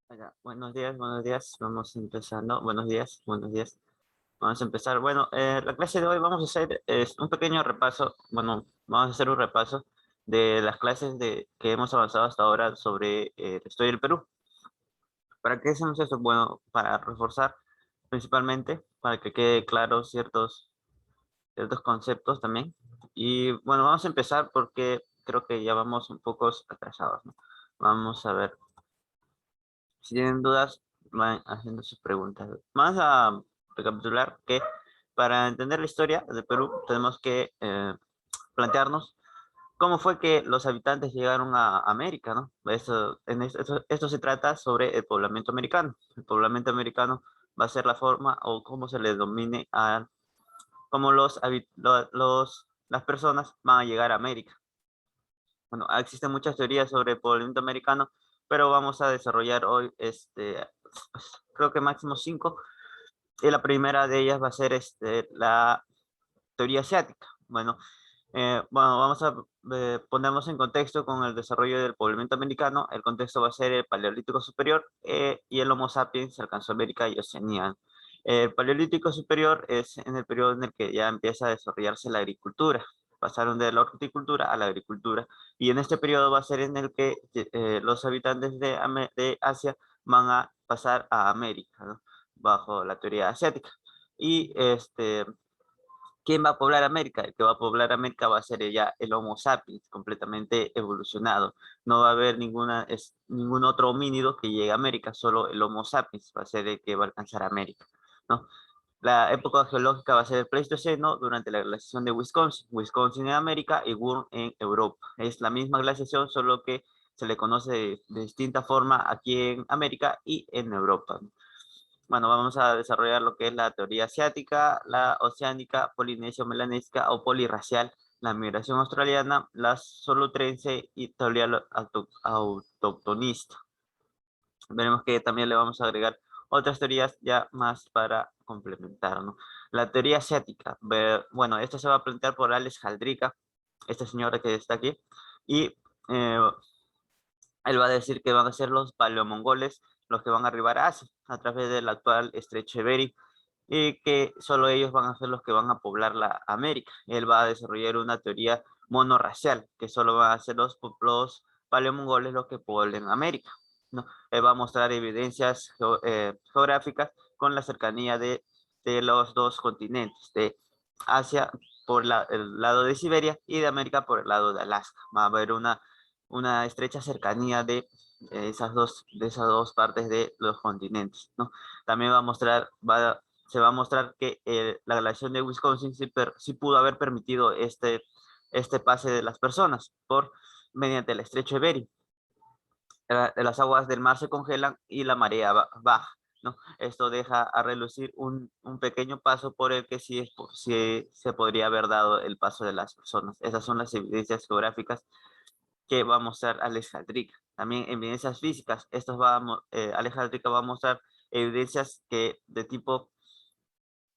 Hola, buenos días, buenos días. Vamos empezando. Buenos días, buenos días. Vamos a empezar. Bueno, la clase de hoy vamos a hacer un pequeño repaso. Bueno, vamos a hacer un repaso de las clases que hemos avanzado hasta ahora sobre la historia del Perú. ¿Para qué hacemos esto? Bueno, para reforzar principalmente, para que quede claro ciertos conceptos también. Y bueno, vamos a empezar porque creo que ya vamos un poco atrasados, ¿no? Vamos a ver. Si tienen dudas, van haciendo sus preguntas. Vamos a recapitular que para entender la historia de Perú tenemos que plantearnos cómo fue que los habitantes llegaron a América, ¿no? Esto se trata sobre el poblamiento americano. El poblamiento americano va a ser la forma o cómo se le domine a cómo las personas van a llegar a América. Bueno, existen muchas teorías sobre el poblamiento americano, pero vamos a desarrollar hoy, creo que máximo cinco, y la primera de ellas va a ser la teoría asiática. Bueno, vamos a ponernos en contexto con el desarrollo del poblamiento americano. El contexto va a ser el Paleolítico Superior y el Homo sapiens alcanzó América y Oceanía. El Paleolítico Superior es en el periodo en el que ya empieza a desarrollarse la agricultura. Pasaron de la horticultura a la agricultura. Y en este periodo va a ser en el que los habitantes de Asia van a pasar a América, ¿no? Bajo la teoría asiática. Y ¿quién va a poblar América? El que va a poblar América va a ser ya el Homo sapiens, completamente evolucionado. No va a haber ningún otro homínido que llegue a América, solo el Homo sapiens va a ser el que va a alcanzar América, ¿no? La época geológica va a ser el Pleistoceno durante la glaciación de Wisconsin. Wisconsin en América y Würm en Europa. Es la misma glaciación, solo que se le conoce de distinta forma aquí en América y en Europa. Bueno, vamos a desarrollar lo que es la teoría asiática, la oceánica, polinesio-melanésica o polirracial, la migración australiana, la solutrense y teoría autoctonista. Veremos que también le vamos a agregar otras teorías ya más para complementar, ¿no? La teoría asiática, bueno, esta se va a plantear por Alex Jaldrika, esta señora que está aquí, y él va a decir que van a ser los paleomongoles los que van a arribar a Asia a través del actual estrecho de Bering y que solo ellos van a ser los que van a poblar la América. Él va a desarrollar una teoría monorracial, que solo van a ser los paleomongoles los que poblen América, ¿no? Él va a mostrar evidencias geográficas con la cercanía de los dos continentes, de Asia por el lado de Siberia y de América por el lado de Alaska. Va a haber una estrecha cercanía de esas dos partes de los continentes, ¿no? También se va a mostrar que la glaciación de Wisconsin sí pudo haber permitido este pase de las personas mediante el estrecho de Bering. Las aguas del mar se congelan y la marea baja, ¿no? Esto deja a relucir un pequeño paso por el que sí se podría haber dado el paso de las personas. Esas son las evidencias geográficas que va a mostrar Alejandrica. También evidencias físicas. Alejandrica va a mostrar evidencias de tipo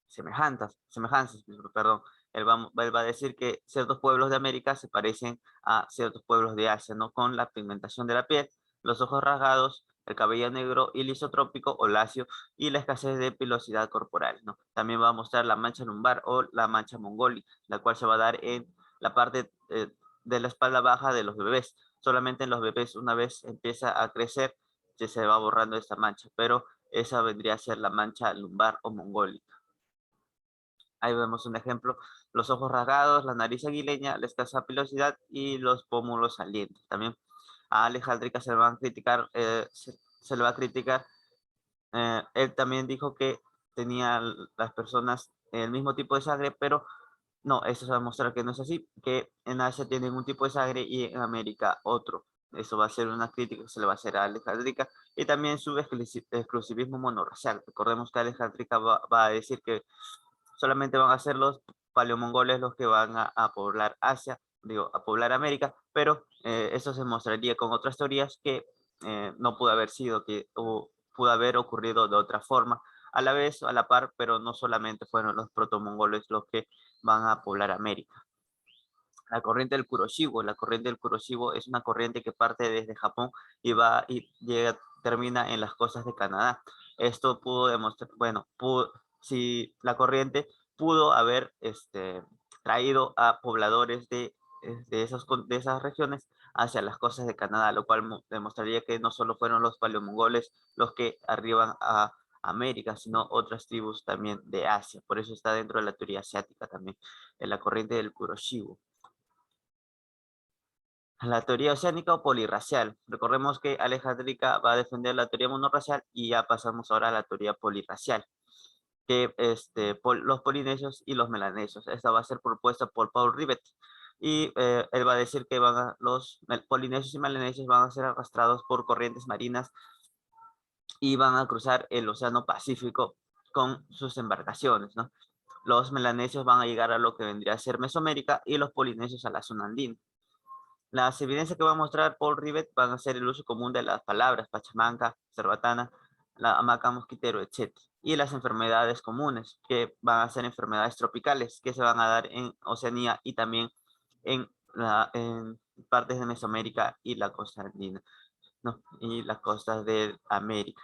semejanzas, perdón. Él va a decir que ciertos pueblos de América se parecen a ciertos pueblos de Asia, ¿no? Con la pigmentación de la piel, los ojos rasgados, el cabello negro y lisotrópico o lacio y la escasez de pilosidad corporal, ¿no? También va a mostrar la mancha lumbar o la mancha mongólica, la cual se va a dar en la parte de la espalda baja de los bebés. Solamente en los bebés, una vez empieza a crecer, se va borrando esta mancha, pero esa vendría a ser la mancha lumbar o mongólica. Ahí vemos un ejemplo, los ojos rasgados, la nariz aguileña, la escasa pilosidad y los pómulos salientes. También a Alejandrica se le van a criticar, se le va a criticar. Él también dijo que las personas el mismo tipo de sangre, pero no, eso se va a mostrar que no es así, que en Asia tienen un tipo de sangre y en América otro. Eso va a ser una crítica que se le va a hacer a Alejandrica y también su exclusivismo monorracial. Recordemos que Alejandrica va a decir que solamente van a ser los paleomongoles los que van a poblar Asia, digo, a poblar América, pero eso se mostraría con otras teorías que no pudo haber sido, pudo haber ocurrido de otra forma, a la vez, a la par, pero no solamente fueron los protomongoles los que van a poblar América. La corriente del Kuroshibo. La corriente del Kuroshibo es una corriente que parte desde Japón y va y llega, termina en las costas de Canadá. Esto pudo demostrar, bueno, si la corriente pudo haber traído a pobladores de esas regiones hacia las costas de Canadá, lo cual demostraría que no solo fueron los paleomongoles los que arriban a América, sino otras tribus también de Asia. Por eso está dentro de la teoría asiática también, en la corriente del Kuroshibo. La teoría oceánica o polirracial. Recordemos que Alejandrica va a defender la teoría monorracial y ya pasamos ahora a la teoría polirracial, que los polinesios y los melanesios. Esta va a ser propuesta por Paul Rivet. Y él va a decir que los polinesios y melanesios van a ser arrastrados por corrientes marinas y van a cruzar el Océano Pacífico con sus embarcaciones, ¿no? Los melanesios van a llegar a lo que vendría a ser Mesoamérica y los polinesios a la zona andina. Las evidencias que va a mostrar Paul Rivet van a ser el uso común de las palabras pachamanca, cerbatana, la hamaca mosquitero, etc. Y las enfermedades comunes, que van a ser enfermedades tropicales, que se van a dar en Oceanía y también en partes de Mesoamérica y la costa andina, ¿no? Y las costas de América.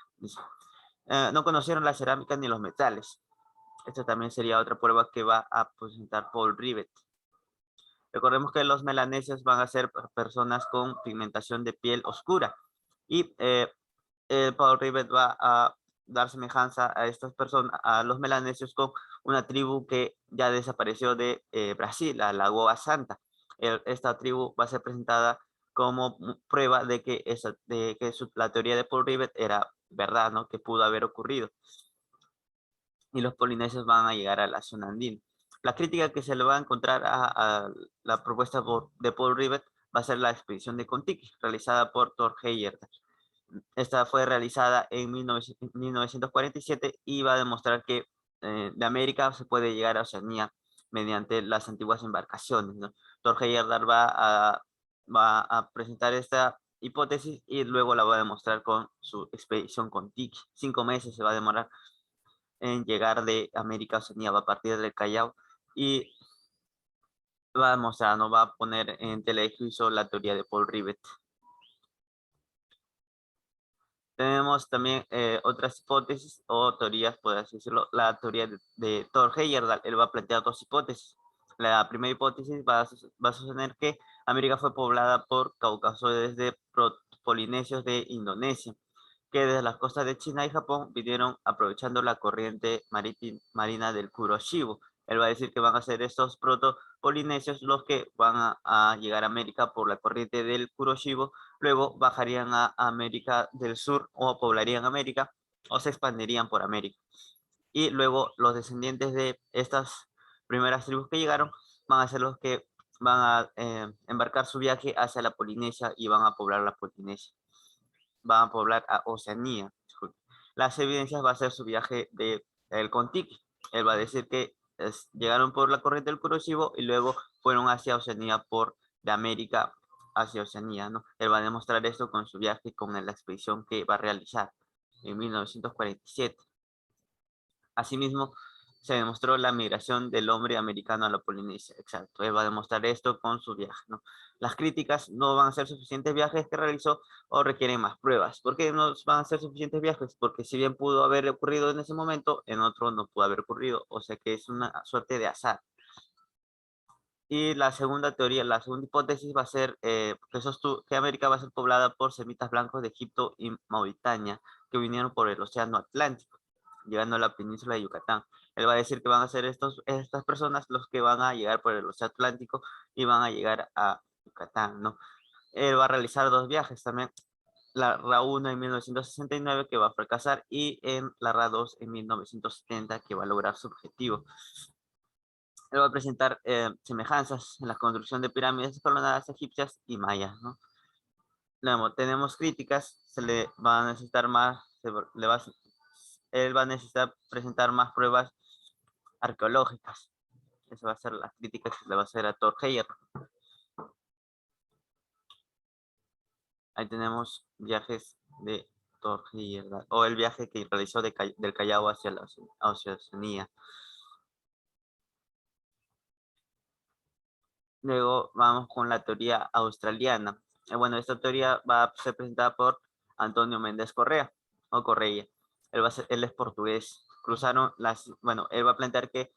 No conocieron la cerámica ni los metales. Esta también sería otra prueba que va a presentar Paul Rivet. Recordemos que los melanesios van a ser personas con pigmentación de piel oscura y Paul Rivet va a dar semejanza a estas personas, a los melanesios, con una tribu que ya desapareció de Brasil, la Lagoa Santa. Esta tribu va a ser presentada como prueba de que, la teoría de Paul Rivet era verdad, ¿no? Que pudo haber ocurrido. Y los polinesios van a llegar a la zona andina. La crítica que se le va a encontrar a la propuesta de Paul Rivet va a ser la expedición de Kon-Tiki, realizada por Thor Heyerdahl. Esta fue realizada en 1947 y va a demostrar que de América se puede llegar a Oceanía mediante las antiguas embarcaciones, ¿no? Thor Heyerdahl va a presentar esta hipótesis y luego la va a demostrar con su expedición Kon-Tiki. 5 meses se va a demorar en llegar de América a Oceanía, va a partir del Callao y va a mostrar, no va a poner en tela de juicio la teoría de Paul Rivet. Tenemos también otras hipótesis o teorías, por así decirlo. La teoría de Thor Heyerdahl, él va a plantear dos hipótesis. La primera hipótesis va a sostener que América fue poblada por caucasoides de polinesios de Indonesia, que desde las costas de China y Japón vinieron aprovechando la corriente marina del Kuroshibo. Él va a decir que van a ser estos proto-polinesios los que van a llegar a América por la corriente del Kuroshibo, luego bajarían a América del Sur o poblarían América o se expandirían por América. Y luego los descendientes de estas primeras tribus que llegaron van a ser los que van a embarcar su viaje hacia la Polinesia y van a poblar la Polinesia. Van a poblar a Oceanía. Las evidencias va a ser su viaje del Kon-Tiki. Él va a decir que llegaron por la corriente del Kuroshibo y luego fueron hacia Oceanía por de América hacia Oceanía, ¿no? Él va a demostrar esto con su viaje, con la expedición que va a realizar en 1947. Asimismo, se demostró la migración del hombre americano a la Polinesia. Exacto, él va a demostrar esto con su viaje, ¿no? Las críticas no van a ser suficientes viajes que realizó o requieren más pruebas. ¿Por qué no van a ser suficientes viajes? Porque si bien pudo haber ocurrido en ese momento, en otro no pudo haber ocurrido. O sea que es una suerte de azar. Y la segunda teoría, la segunda hipótesis va a ser que América va a ser poblada por semitas blancos de Egipto y Mauritania, que vinieron por el Océano Atlántico, llegando a la península de Yucatán. Él va a decir que van a ser estas personas los que van a llegar por el Océano Atlántico y van a llegar a Yucatán, ¿no? Él va a realizar dos viajes también, la RA-1 en 1969 que va a fracasar y en la RA-2 en 1970 que va a lograr su objetivo. Él va a presentar semejanzas en la construcción de pirámides escalonadas egipcias y mayas, ¿no? Luego, tenemos críticas, se le va a necesitar más, él va a necesitar presentar más pruebas arqueológicas. Esa va a ser la crítica que se le va a hacer a Thor Heyerdahl. Ahí tenemos viajes de Thor Heyerdahl, o el viaje que realizó del Callao hacia Oceanía. Luego vamos con la teoría australiana. Bueno, esta teoría va a ser presentada por Antonio Méndez Correa o Correia. Él es portugués. Bueno, él va a plantear que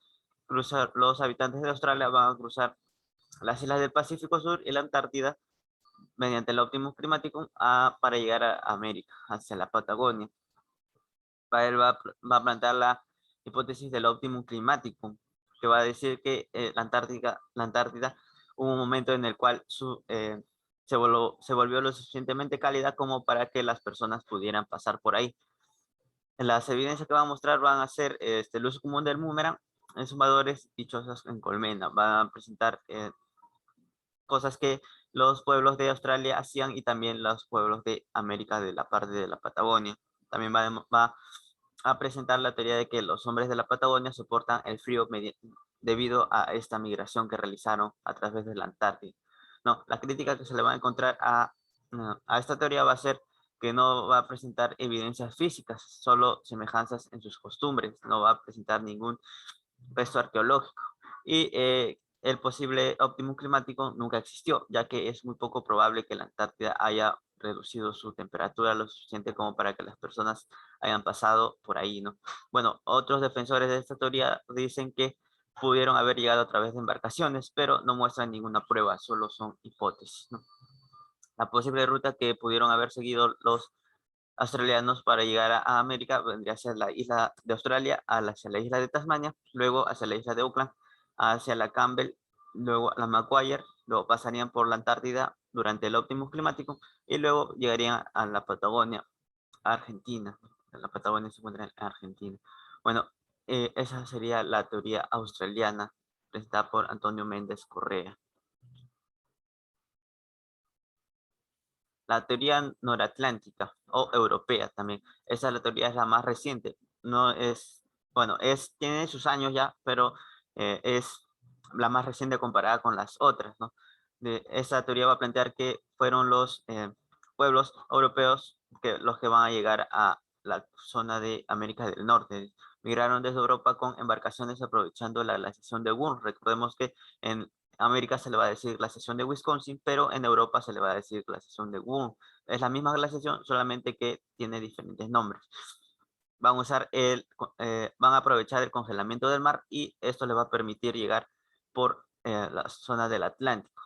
los habitantes de Australia van a cruzar las islas del Pacífico Sur y la Antártida mediante el óptimo climático para llegar a América, hacia la Patagonia. Él va a plantear la hipótesis del óptimo climático, que va a decir que la Antártida hubo un momento en el cual se volvió lo suficientemente cálida como para que las personas pudieran pasar por ahí. Las evidencias que van a mostrar van a ser el uso común del boomerang en zumbadores y chozas en colmena. Van a presentar cosas que los pueblos de Australia hacían y también los pueblos de América de la parte de la Patagonia. También va a presentar la teoría de que los hombres de la Patagonia soportan el frío debido a esta migración que realizaron a través de la Antártida. No, la crítica que se le va a encontrar a esta teoría va a ser que no va a presentar evidencias físicas, solo semejanzas en sus costumbres, no va a presentar ningún resto arqueológico. Y el posible óptimo climático nunca existió, ya que es muy poco probable que la Antártida haya reducido su temperatura lo suficiente como para que las personas hayan pasado por ahí, ¿no? Bueno, otros defensores de esta teoría dicen que pudieron haber llegado a través de embarcaciones, pero no muestran ninguna prueba, solo son hipótesis, ¿no? La posible ruta que pudieron haber seguido los australianos para llegar a América vendría hacia la isla de Australia, hacia la isla de Tasmania, luego hacia la isla de Auckland, hacia la Campbell, luego la Macquarie, luego pasarían por la Antártida durante el óptimo climático y luego llegarían a la Patagonia, Argentina. La Patagonia se encuentra en Argentina. Bueno, esa sería la teoría australiana presentada por Antonio Méndez Correa. La teoría noratlántica o europea también. Esa la teoría es la más reciente. No es, bueno, tiene sus años ya, pero es la más reciente comparada con las otras, ¿no? Esa teoría va a plantear que fueron los pueblos europeos los que van a llegar a la zona de América del Norte. Migraron desde Europa con embarcaciones aprovechando la glaciación de Würm. Recordemos que en América se le va a decir glaciación de Wisconsin, pero en Europa se le va a decir glaciación de Würm. Es la misma glaciación, solamente que tiene diferentes nombres. Van a aprovechar el congelamiento del mar y esto les va a permitir llegar por la zona del Atlántico.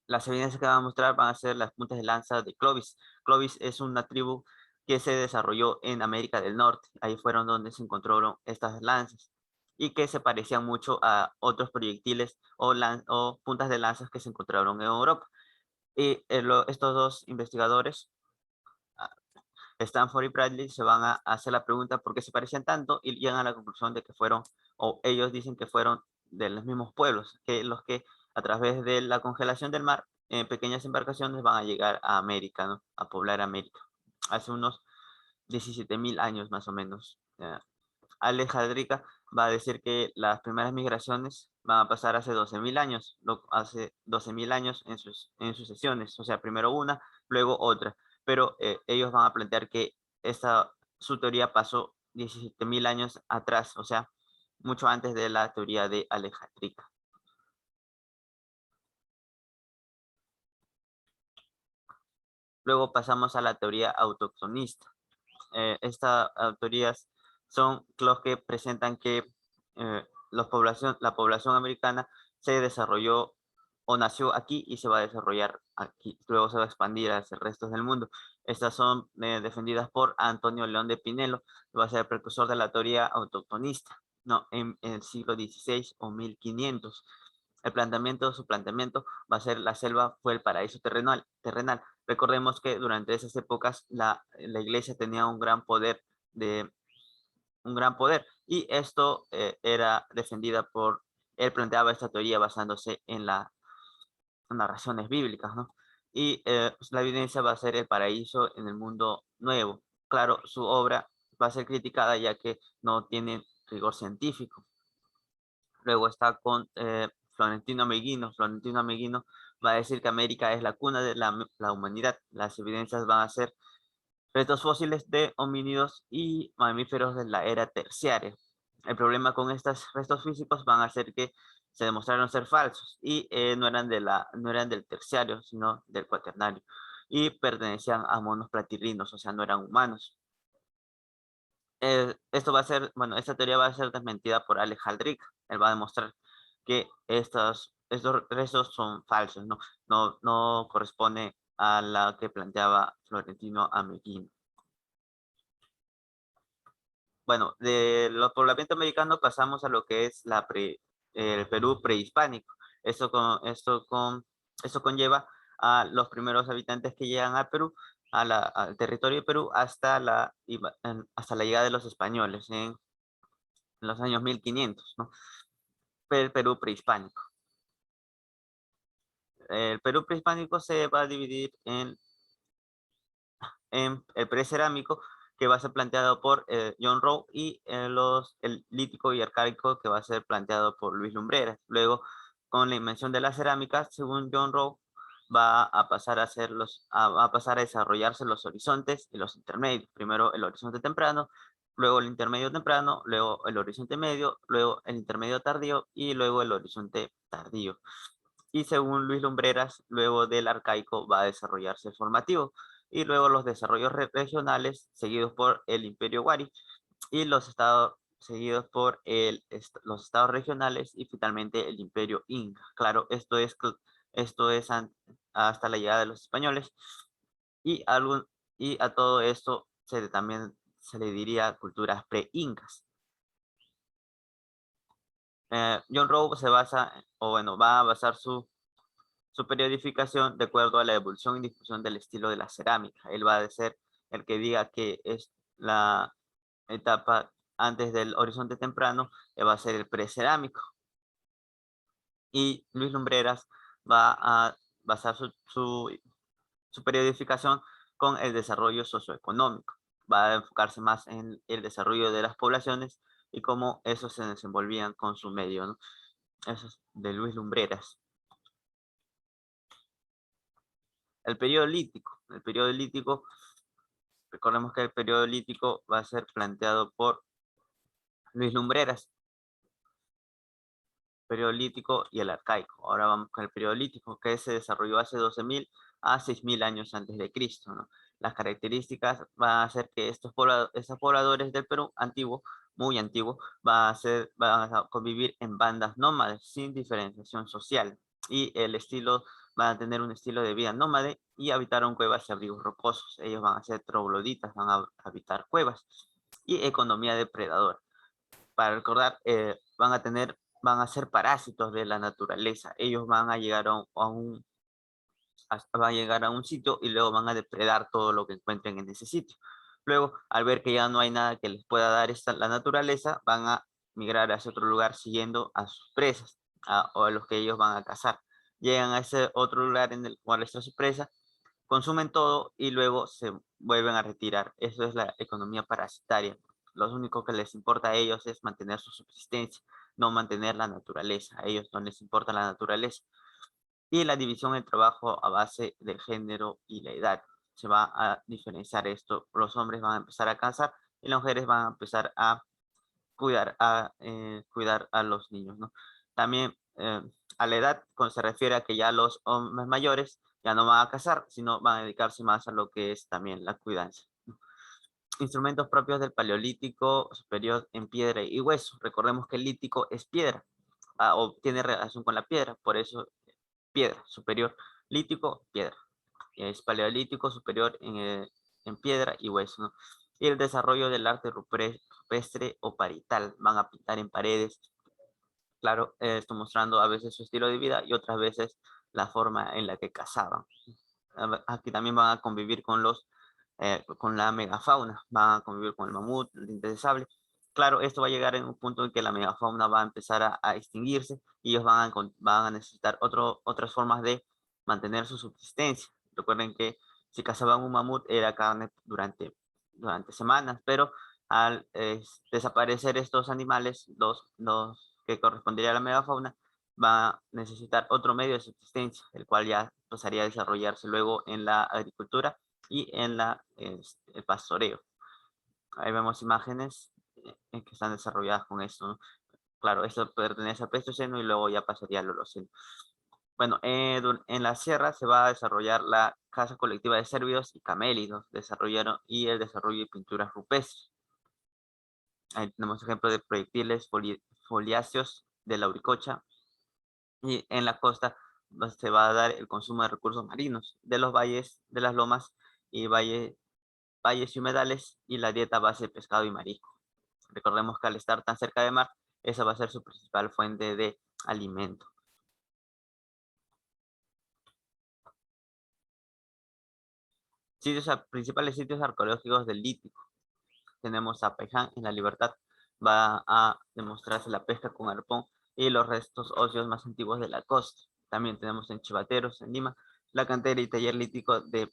Las evidencias que van a mostrar van a ser las puntas de lanza de Clovis. Clovis es una tribu que se desarrolló en América del Norte. Ahí fueron donde se encontraron estas lanzas y que se parecían mucho a otros proyectiles o puntas de lanzas que se encontraron en Europa. Y estos dos investigadores, Stanford y Bradley, se van a hacer la pregunta por qué se parecían tanto y llegan a la conclusión de que fueron, o ellos dicen que fueron de los mismos pueblos, que los que a través de la congelación del mar, en pequeñas embarcaciones van a llegar a América, ¿no? A poblar América. Hace unos 17.000 años más o menos. Alejandrica va a decir que las primeras migraciones van a pasar hace 12.000 años, hace 12.000 años en sucesiones, o sea, primero una, luego otra, pero ellos van a plantear que su teoría pasó 17.000 años atrás, o sea, mucho antes de la teoría de Alejandrica. Luego pasamos a la teoría autoctonista. Estas teorías son los que presentan que la población americana se desarrolló o nació aquí y se va a desarrollar aquí. Luego se va a expandir hacia el resto del mundo. Estas son defendidas por Antonio León de Pinelo, que va a ser el precursor de la teoría autoctonista, no, en el siglo XVI o 1500. Su planteamiento va a ser la selva fue el paraíso terrenal. Recordemos que durante esas épocas la iglesia tenía de, un gran poder y esto era defendida él planteaba esta teoría basándose en las narraciones bíblicas, ¿no? Y pues, la evidencia va a ser el paraíso en el mundo nuevo. Claro, su obra va a ser criticada ya que no tiene rigor científico. Luego está con Florentino Meguino. Florentino Meguino va a decir que América es la cuna de la humanidad. Las evidencias van a ser restos fósiles de homínidos y mamíferos de la era terciaria. El problema con estos restos físicos van a ser que se demostraron ser falsos y no eran del terciario, sino del cuaternario. Y pertenecían a monos platirrinos, o sea, no eran humanos. Esto va a ser, bueno, esta teoría va a ser desmentida por Alex Aldrich. Él va a demostrar que estos restos son falsos, no corresponde a la que planteaba Florentino Ameghino. Bueno, de los poblamientos americanos pasamos a lo que es el Perú prehispánico. Esto conlleva a los primeros habitantes que llegan al Perú, al territorio de Perú, hasta la llegada de los españoles en los años 1500, ¿no? El Perú prehispánico. El Perú prehispánico se va a dividir en el precerámico, que va a ser planteado por John Rowe, y el lítico y arcaico, que va a ser planteado por Luis Lumbreras. Luego, con la invención de la cerámica, según John Rowe, va a pasar a desarrollarse los horizontes y los intermedios. Primero el horizonte temprano, luego el intermedio temprano, luego el horizonte medio, luego el intermedio tardío y luego el horizonte tardío. Y según Luis Lumbreras, luego del arcaico va a desarrollarse el formativo, y luego los desarrollos regionales, seguidos por el Imperio Wari, y los estados seguidos por los estados regionales, y finalmente el Imperio Inca. Claro, esto es hasta la llegada de los españoles, y, y a todo esto también se le diría culturas pre-incas. John Rowe va a basar su periodificación de acuerdo a la evolución y difusión del estilo de la cerámica. Él va a ser el que diga que es la etapa antes del horizonte temprano, va a ser el precerámico. Y Luis Lumbreras va a basar su periodificación con el desarrollo socioeconómico. Va a enfocarse más en el desarrollo de las poblaciones y cómo esos se desenvolvían con su medio, ¿no? Eso es de Luis Lumbreras. El periodo lítico. El periodo lítico, recordemos que el periodo lítico va a ser planteado por Luis Lumbreras. Periodo lítico y el arcaico. Ahora vamos con el periodo lítico, que se desarrolló hace 12.000 a 6.000 años antes de Cristo, ¿no? Las características van a ser que estos pobladores del Perú antiguo, muy antiguo, van a convivir en bandas nómades sin diferenciación social, y van a tener un estilo de vida nómade y habitaron cuevas y abrigos rocosos. Ellos van a ser trogloditas, van a habitar cuevas, y economía depredadora. Para recordar, van a ser parásitos de la naturaleza. Ellos van a llegar van a llegar a un sitio y luego van a depredar todo lo que encuentren en ese sitio. Luego, al ver que ya no hay nada que les pueda dar la naturaleza, van a migrar hacia otro lugar siguiendo a sus presas, o a los que ellos van a cazar. Llegan a ese otro lugar en el cual está su presa, consumen todo y luego se vuelven a retirar. Eso es la economía parasitaria. Lo único que les importa a ellos es mantener su subsistencia, no mantener la naturaleza. A ellos no les importa la naturaleza. Y la división del trabajo a base del género y la edad. Se va a diferenciar esto. Los hombres van a empezar a cazar y las mujeres van a empezar a cuidar a los niños, ¿no? También a la edad, cuando se refiere a que ya los hombres mayores ya no van a cazar, sino van a dedicarse más a lo que es también la cuidanza. Instrumentos propios del Paleolítico superior en piedra y hueso. Recordemos que el lítico es piedra, o tiene relación con la piedra, por eso piedra, superior, lítico, piedra. Es Paleolítico superior en piedra y hueso, ¿no? Y el desarrollo del arte rupestre o parietal. Van a pintar en paredes, claro, esto mostrando a veces su estilo de vida y otras veces la forma en la que cazaban. Aquí también van a convivir con la megafauna, van a convivir con el mamut, el diente de sable. Claro, esto va a llegar en un punto en que la megafauna va a empezar a extinguirse, y ellos van a necesitar otras formas de mantener su subsistencia. Recuerden que si cazaban un mamut era carne durante semanas, pero al desaparecer estos animales, los que correspondería a la megafauna, va a necesitar otro medio de subsistencia, el cual ya pasaría a desarrollarse luego en la agricultura y en el pastoreo. Ahí vemos imágenes que están desarrolladas con esto, ¿no? Claro, esto pertenece al Pleistoceno y luego ya pasaría al Holoceno. Bueno, en la sierra se va a desarrollar la casa colectiva de cérvidos y camélidos, desarrollaron y el desarrollo de pinturas rupestres. Ahí tenemos ejemplos de proyectiles foliáceos de la Auricocha, y en la costa se va a dar el consumo de recursos marinos, de los valles, de las lomas y valles y humedales, y la dieta a base de pescado y marisco. Recordemos que al estar tan cerca de mar, esa va a ser su principal fuente de alimento. Principales sitios arqueológicos del Lítico. Tenemos a Paiján en La Libertad, va a demostrarse la pesca con arpón y los restos óseos más antiguos de la costa. También tenemos en Chivateros, en Lima, la cantera y taller lítico de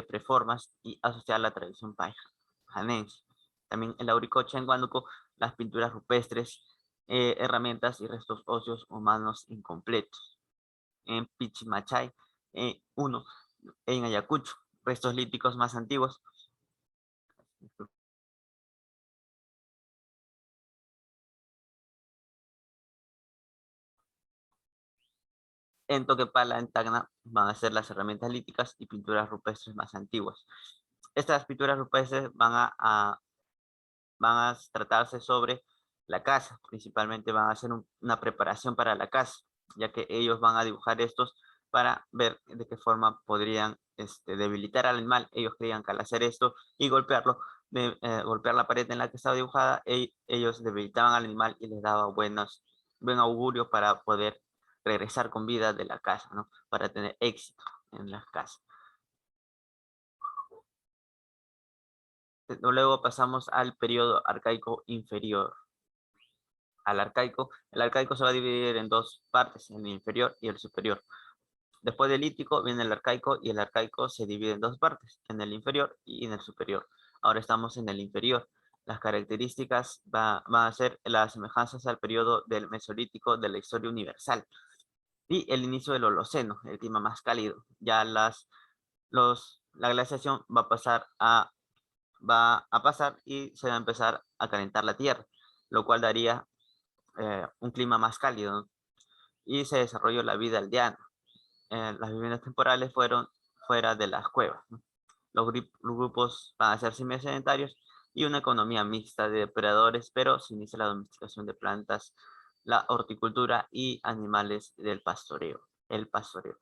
preformas y asociada a la tradición paijanense. También en la Auricocha, en Huánuco, las pinturas rupestres, herramientas y restos óseos humanos incompletos. En Pichimachay, 1, en Ayacucho, restos líticos más antiguos. En Toquepala, en Tacna, van a ser las herramientas líticas y pinturas rupestres más antiguas. Estas pinturas rupestres van a tratarse sobre la caza, principalmente van a hacer una preparación para la caza, ya que ellos van a dibujar estos para ver de qué forma podrían debilitar al animal. Ellos creían que al hacer esto y golpearlo, golpear la pared en la que estaba dibujada, ellos debilitaban al animal y les daba buen augurio para poder regresar con vida de la caza, ¿no? Para tener éxito en las casas. Luego pasamos al periodo arcaico inferior. El arcaico se va a dividir en dos partes, en el inferior y el superior. Después del lítico viene el arcaico y el arcaico se divide en dos partes, en el inferior y en el superior. Ahora estamos en el inferior. Las características van a ser las semejanzas al periodo del Mesolítico de la historia universal y el inicio del Holoceno, el clima más cálido. Ya la glaciación va a pasar y se va a empezar a calentar la Tierra, lo cual daría un clima más cálido, ¿no? Y se desarrolló la vida aldeana. Las viviendas temporales fueron fuera de las cuevas, ¿no? Los grupos van a ser semi-sedentarios y una economía mixta de depredadores, pero se inicia la domesticación de plantas, la horticultura y animales del pastoreo, el pastoreo.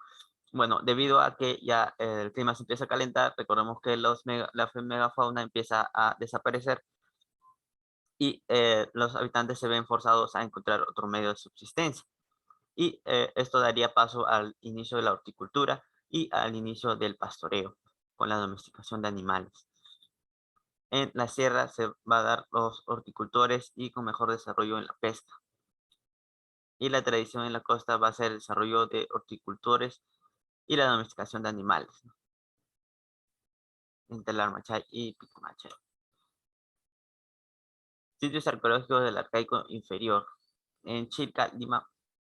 Bueno, debido a que ya el clima se empieza a calentar, recordemos que la megafauna empieza a desaparecer y los habitantes se ven forzados a encontrar otro medio de subsistencia. Y esto daría paso al inicio de la horticultura y al inicio del pastoreo, con la domesticación de animales. En la sierra se va a dar los horticultores y con mejor desarrollo en la pesca. Y la tradición en la costa va a ser el desarrollo de horticultores y la domesticación de animales, ¿no? Entre Larmachay y Picamachay. Sitios arqueológicos del arcaico inferior. En Chilca, Lima,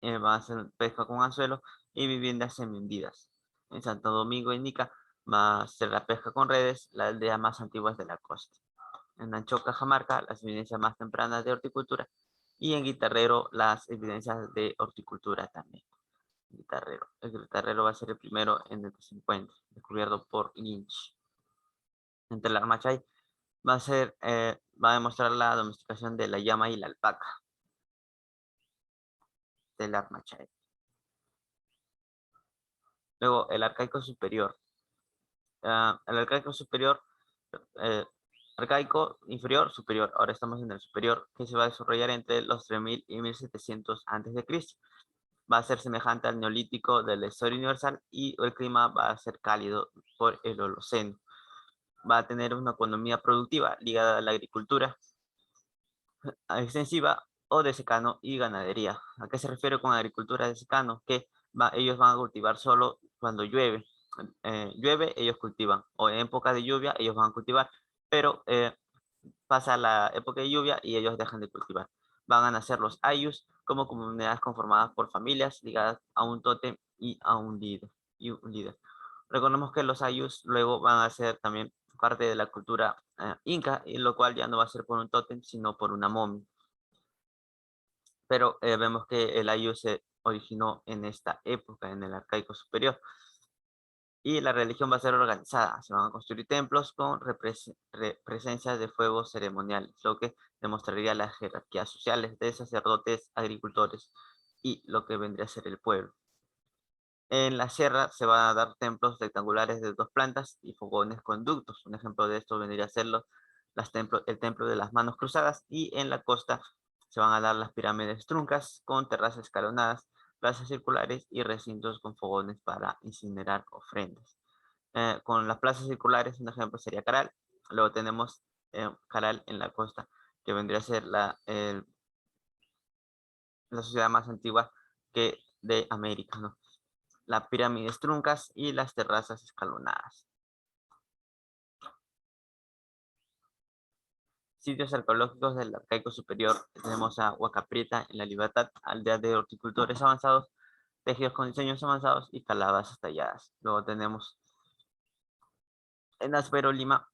va a ser pesca con anzuelo y viviendas semi-hundidas. En Santo Domingo y Nica va a ser la pesca con redes, la aldea más antiguas de la costa. En Anchoca, Cajamarca, las evidencias más tempranas de horticultura. Y en Guitarrero, las evidencias de horticultura también. Guitarrero. El Guitarrero va a ser el primero en el que se encuentra, descubierto por Lynch. Entre la Armachay va a demostrar la domesticación de la llama y la alpaca del Armachay. Luego, el arcaico superior. El arcaico superior, eh, arcaico inferior, superior. Ahora estamos en el superior, que se va a desarrollar entre los 3000 y 1700 a.C. Va a ser semejante al neolítico de la historia universal y el clima va a ser cálido por el Holoceno. Va a tener una economía productiva ligada a la agricultura extensiva o de secano y ganadería. ¿A qué se refiere con agricultura de secano? Que ellos van a cultivar solo cuando llueve. Llueve, ellos cultivan. O en época de lluvia, ellos van a cultivar. Pero pasa la época de lluvia y ellos dejan de cultivar. Van a nacer los ayus como comunidades conformadas por familias ligadas a un tótem y a un líder. Recordemos que los ayus luego van a ser también parte de la cultura inca, y lo cual ya no va a ser por un tótem, sino por una momia. pero vemos que el ayu se originó en esta época, en el Arcaico Superior. Y la religión va a ser organizada. Se van a construir templos con presencia de fuegos ceremoniales, lo que demostraría las jerarquías sociales de sacerdotes, agricultores y lo que vendría a ser el pueblo. En la sierra se van a dar templos rectangulares de 2 plantas y fogones con ductos. Un ejemplo de esto vendría a ser el templo de las manos cruzadas. Y en la costa se van a dar las pirámides truncas con terrazas escalonadas, plazas circulares y recintos con fogones para incinerar ofrendas. Con las plazas circulares, un ejemplo sería Caral. Luego tenemos Caral en la costa, que vendría a ser la sociedad más antigua de América, ¿no? Las pirámides truncas y las terrazas escalonadas. Sitios arqueológicos del Arcaico Superior. Tenemos a Huaca Prieta en La Libertad, aldea de horticultores avanzados, tejidos con diseños avanzados y calabazas talladas. Luego tenemos en Aspero, Lima,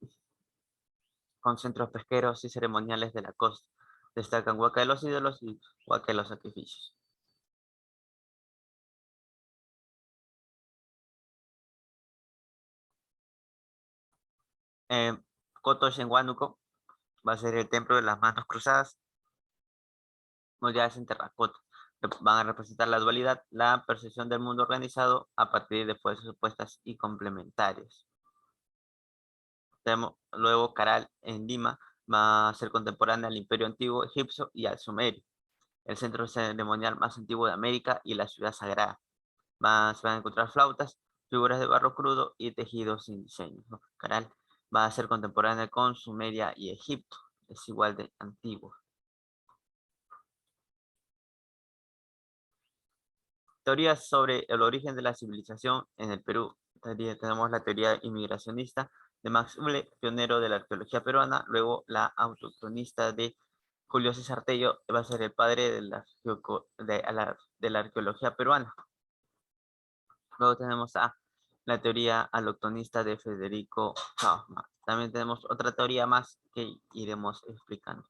con centros pesqueros y ceremoniales de la costa. Destacan Huaca de los Ídolos y Huaca de los Sacrificios. Coto en Huánuco va a ser el templo de las manos cruzadas, molladas en terracota. Van a representar la dualidad, la percepción del mundo organizado a partir de fuerzas opuestas y complementarias. Luego Caral en Lima va a ser contemporánea al Imperio Antiguo Egipcio y al Sumerio, el centro ceremonial más antiguo de América y la ciudad sagrada. Se van a encontrar flautas, figuras de barro crudo y tejidos sin diseño, ¿no? Caral va a ser contemporánea con Sumeria y Egipto, es igual de antiguo. Teorías sobre el origen de la civilización en el Perú. Tenemos la teoría inmigracionista de Max Uhle, pionero de la arqueología peruana, luego la autoctonista de Julio César Tello, va a ser el padre de la arqueología peruana. Luego tenemos a la teoría aloctonista de Federico Kaufmann. También tenemos otra teoría más que iremos explicando.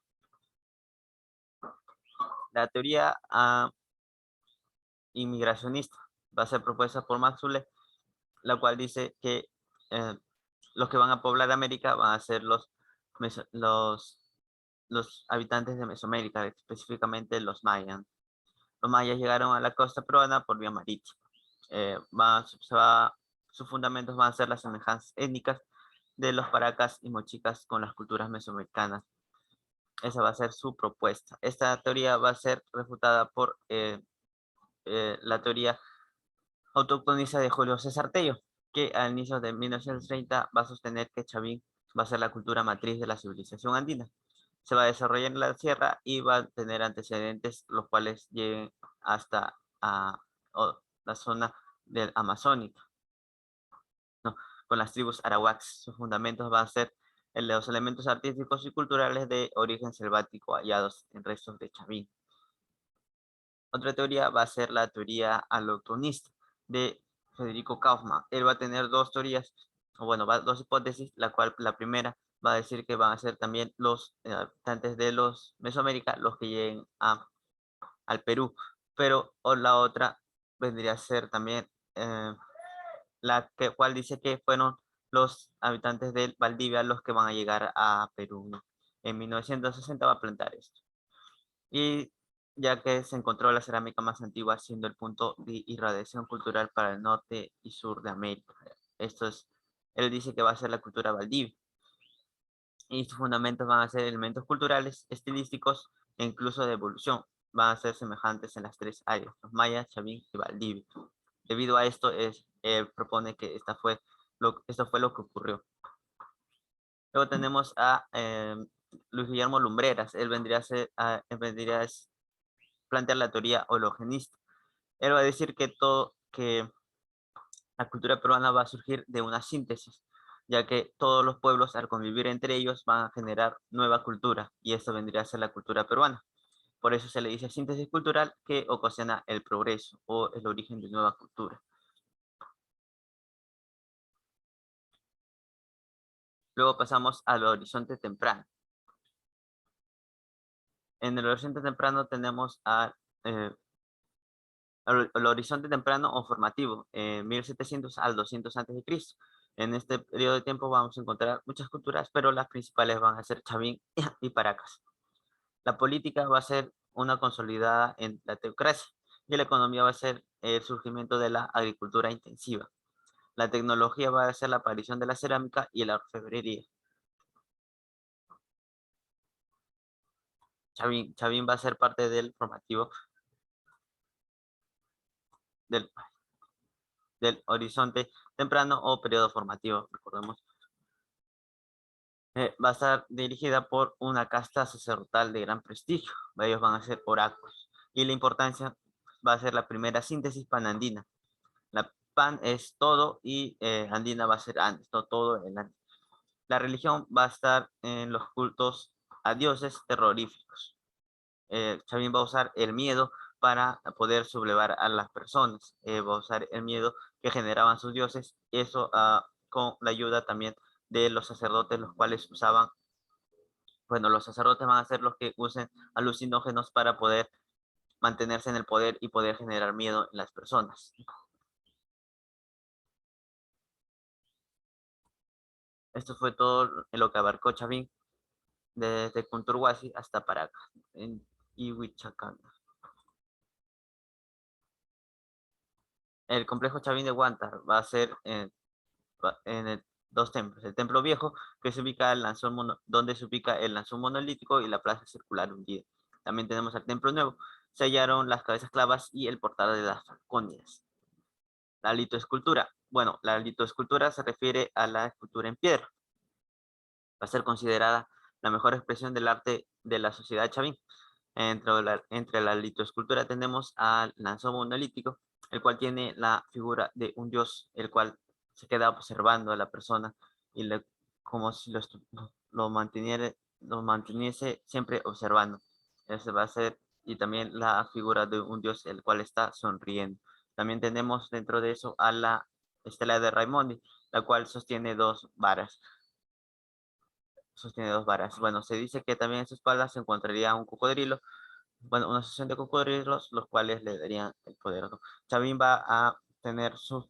La teoría inmigracionista va a ser propuesta por Max Uhle, la cual dice que los que van a poblar América van a ser los habitantes de Mesoamérica, específicamente los mayas. Los mayas llegaron a la costa peruana por vía marítima. Sus fundamentos van a ser las semejanzas étnicas de los paracas y mochicas con las culturas mesoamericanas. Esa va a ser su propuesta. Esta teoría va a ser refutada por la teoría autóctonista de Julio César Tello, que al inicio de 1930 va a sostener que Chavín va a ser la cultura matriz de la civilización andina. Se va a desarrollar en la sierra y va a tener antecedentes los cuales lleguen hasta la zona del Amazónica, ¿no? Con las tribus arawaks. Sus fundamentos van a ser los elementos artísticos y culturales de origen selvático hallados en restos de Chavín. Otra teoría va a ser la teoría allochtonista de Federico Kaufmann. Él va a tener dos teorías, o bueno, dos hipótesis, la cual la primera va a decir que van a ser también los habitantes de los Mesoamérica los que lleguen al Perú, pero o la otra vendría a ser también cual dice que fueron los habitantes de Valdivia los que van a llegar a Perú, ¿no? En 1960 va a plantar esto. Y ya que se encontró la cerámica más antigua siendo el punto de irradiación cultural para el norte y sur de América. Él dice que va a ser la cultura Valdivia. Y sus fundamentos van a ser elementos culturales, estilísticos e incluso de evolución. Van a ser semejantes en las tres áreas, los mayas, Chavín y Valdivia. Debido a esto, él propone que esto fue lo que ocurrió. Luego tenemos a Luis Guillermo Lumbreras. Él vendría a plantear la teoría hologenista. Él va a decir que la cultura peruana va a surgir de una síntesis, ya que todos los pueblos al convivir entre ellos van a generar nueva cultura, y esto vendría a ser la cultura peruana. Por eso se le dice síntesis cultural, que ocasiona el progreso o el origen de nueva cultura. Luego pasamos al horizonte temprano. En el horizonte temprano tenemos el horizonte temprano o formativo, 1700 al 200 antes de Cristo. En este periodo de tiempo vamos a encontrar muchas culturas, pero las principales van a ser Chavín y Paracas. La política va a ser una consolidada en la teocracia y la economía va a ser el surgimiento de la agricultura intensiva. La tecnología va a ser la aparición de la cerámica y la orfebrería. Chavín va a ser parte del formativo del, del horizonte temprano o periodo formativo, recordemos. Va a estar dirigida por una casta sacerdotal de gran prestigio. Ellos van a ser oráculos. Y la importancia va a ser la primera síntesis panandina. La pan es todo y andina va a ser andes, todo el andes. La religión va a estar en los cultos a dioses terroríficos. Chavín va a usar el miedo para poder sublevar a las personas. Va a usar el miedo que generaban sus dioses. Eso con la ayuda también de los sacerdotes, los cuales usaban, bueno, los sacerdotes van a ser los que usen alucinógenos para poder mantenerse en el poder y poder generar miedo en las personas. Esto fue todo lo que abarcó Chavín desde Conturhuasi hasta Paracas, en Ihuichacán. El complejo Chavín de Huántar va a ser dos templos. El templo viejo, que se ubica el donde se ubica el lanzón monolítico y la plaza circular hundida. También tenemos el templo nuevo. Se hallaron las cabezas clavas y el portal de las Falcónidas. La litoescultura. Bueno, la litoescultura se refiere a la escultura en piedra. Va a ser considerada la mejor expresión del arte de la sociedad chavín. Entre la litoescultura tenemos al lanzón monolítico, el cual tiene la figura de un dios, el cual se queda observando a la persona y como si lo manteniese siempre observando. Ese va a ser, y también la figura de un dios, el cual está sonriendo. También tenemos dentro de eso a la estela de Raimondi, la cual sostiene dos varas. Bueno, se dice que también en su espalda se encontraría un cocodrilo, bueno, una asociación de cocodrilos, los cuales le darían el poder, ¿no? Chavín va a tener su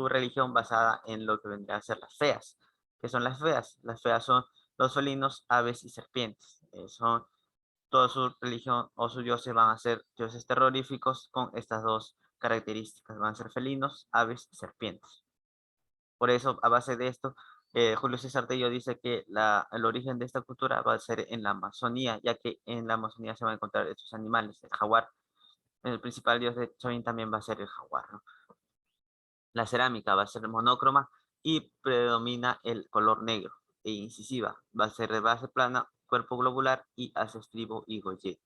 religión basada en lo que vendría a ser las feas. ¿Qué son las feas? Las feas son los felinos, aves y serpientes. Son toda su religión o sus dioses van a ser dioses terroríficos con estas dos características. Van a ser felinos, aves y serpientes. Por eso, a base de esto, Julio César Tello dice que el origen de esta cultura va a ser en la Amazonía, ya que en la Amazonía se van a encontrar estos animales, el jaguar. El principal dios de Chavín también va a ser el jaguar, ¿no? La cerámica va a ser monócroma y predomina el color negro e incisiva. Va a ser de base plana, cuerpo globular y hace estribo y gollete.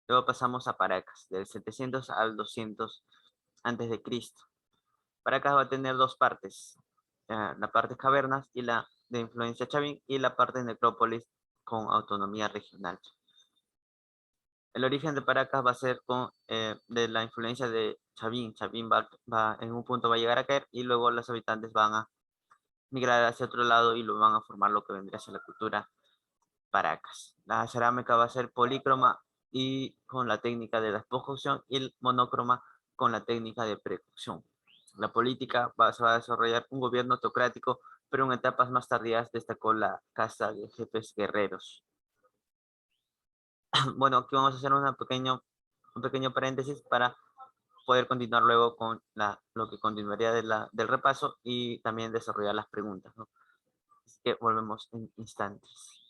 Luego pasamos a Paracas, del 700 al 200 antes de Cristo. Paracas va a tener dos partes, la parte cavernas y la de influencia chavín y la parte necrópolis con autonomía regional. El origen de Paracas va a ser de la influencia de Chavín. Chavín en un punto va a llegar a caer y luego los habitantes van a migrar hacia otro lado y lo van a formar lo que vendría a ser la cultura Paracas. La cerámica va a ser polícroma y con la técnica de despojación y el monócroma con la técnica de precocción. La política se va a desarrollar un gobierno autocrático, pero en etapas más tardías destacó la casta de jefes guerreros. Bueno, aquí vamos a hacer un pequeño paréntesis para poder continuar luego con lo que continuaría del repaso y también desarrollar las preguntas, ¿no? Así que volvemos en instantes.